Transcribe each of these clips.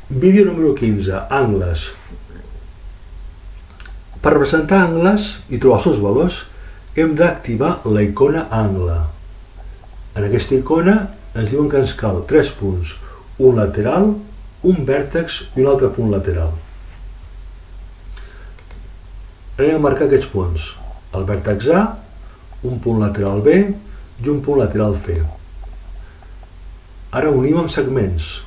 Vídeo número 15, angles. Per representar angles i trobar els seus valors, hem d'activar la icona angle. En aquesta icona ens diuen que ens cal 3 punts, un lateral, un vèrtex i un altre punt lateral. Anem a marcar aquests punts, el vèrtex A, un punt lateral B i un punt lateral C. Ara unim amb segments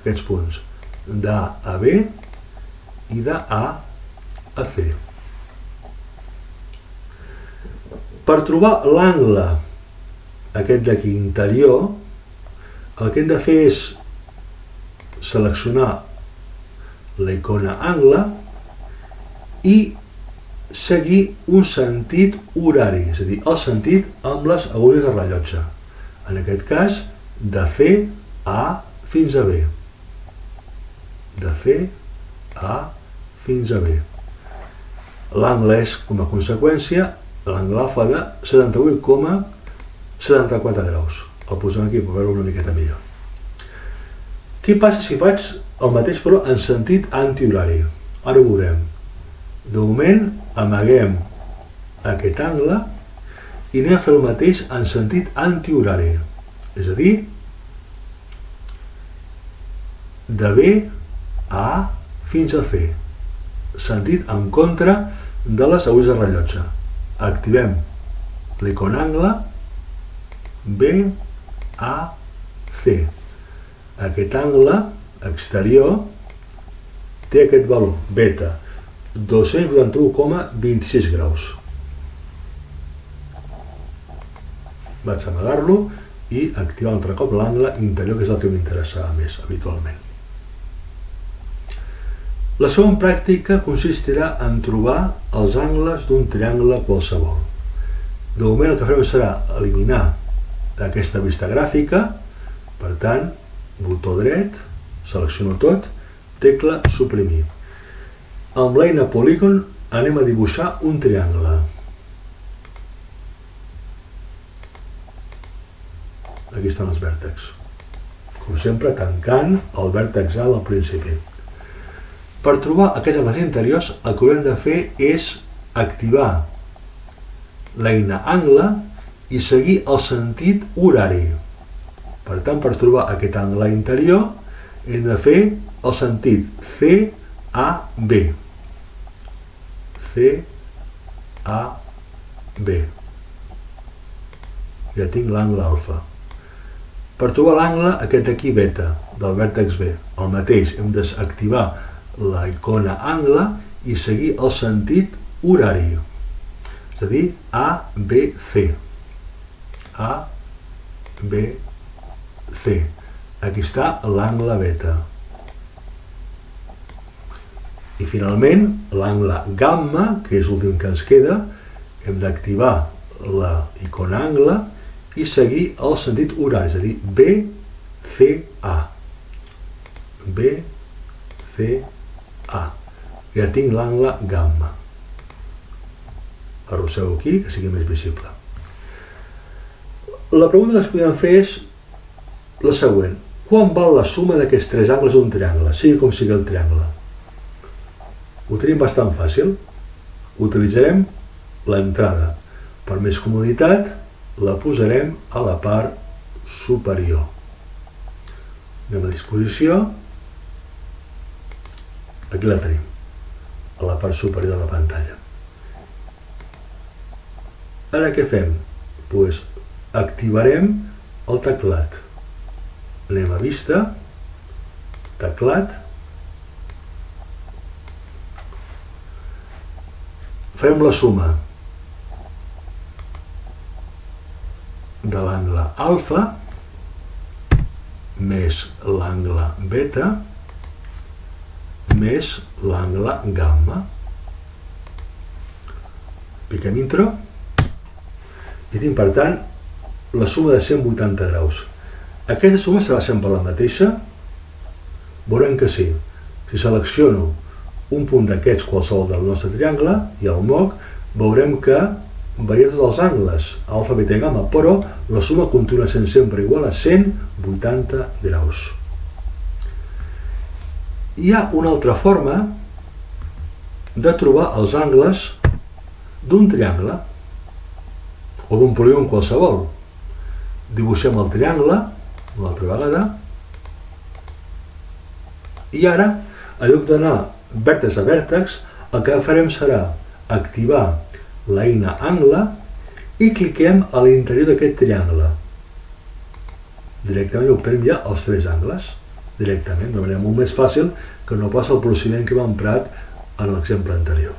aquests punts, d'A a B i de A a C. Per trobar l'angle aquest d'aquí interior, el que hem de fer és seleccionar la icona angle i seguir un sentit horari, és a dir, el sentit amb les agulles de rellotge. En aquest cas, de C a fins a B. De C a fins a B. L'angle és, com a conseqüència, l'angle alfa de 78,74 graus. El posem aquí per veure una miqueta millor. Què passa si faig el mateix però en sentit antihorari? Ara ho veurem. De moment amaguem aquest angle i anem a fer el mateix en sentit antihorari. És a dir, de B a A fins a C. Sentit en contra de les agulles de rellotge. Activem l'icona angle B A C. Aquest angle exterior té aquest valor, beta, 281,26 graus. Vaig amagar-lo i activar un altre cop l'angle interior, que és el que m'interessava més habitualment. La següent pràctica consistirà en trobar els angles d'un triangle qualsevol. De moment el que farem serà eliminar aquesta vista gràfica, per tant, botó dret, selecciono tot, tecla suprimir. Amb l'eina Polygon anem a dibuixar un triangle. Aquí estan els vèrtexs. Com sempre, tancant el vèrtex A al principi. Per trobar aquests angles interiors, el que haurem de fer és activar l'eina angle i seguir el sentit horari. Per tant, per trobar aquest angle interior, hem de fer el sentit C A B. C A B. Ja tinc l'angle alfa. Per trobar l'angle, aquest d'aquí beta, del vèrtex B, el mateix, hem d'activar la icona angle i seguir el sentit horari. És a dir, A, B, C. A, B, C. Aquí està l'angle beta. I finalment, l'angle gamma, que és l'últim que ens queda, hem d'activar la icona angle i seguir el sentit horari, és a dir, B, C, A. B, C, A. Ja tinc l'angle gamma. Arrossego aquí, que sigui més visible. La pregunta que ens podem fer és la següent. Quant val la suma d'aquests 3 angles d'un triangle, sigui com sigui el triangle? Ho tenim bastant fàcil. Utilitzarem l'entrada. Per més comoditat, la posarem a la part superior. Anem a disposició. Aquí la tenim, a la part superior de la pantalla. Ara què fem? Doncs activarem el teclat. Anem a vista, teclat. Farem la suma de l'angle alfa més l'angle beta més l'angle gamma. Piquem intro i tinc, per tant, la suma de 180 graus. Aquesta suma serà sempre la mateixa? Veurem que sí. Si selecciono un punt d'aquests, qualsevol del nostre triangle, i el moc, veurem que varia tots els angles, alfa, beta i gamma, però la suma continua sent sempre igual a 180 graus. Hi ha una altra forma de trobar els angles d'un triangle o d'un polígon qualsevol. Dibuixem el triangle una altra vegada i ara, en lloc d'anar vèrtex a vèrtex, el que farem serà activar l'eina angle i cliquem a l'interior d'aquest triangle. Directament obtenim ja els 3 angles, directament, de manera molt més fàcil que no pas el procediment que hem emprat en l'exemple anterior.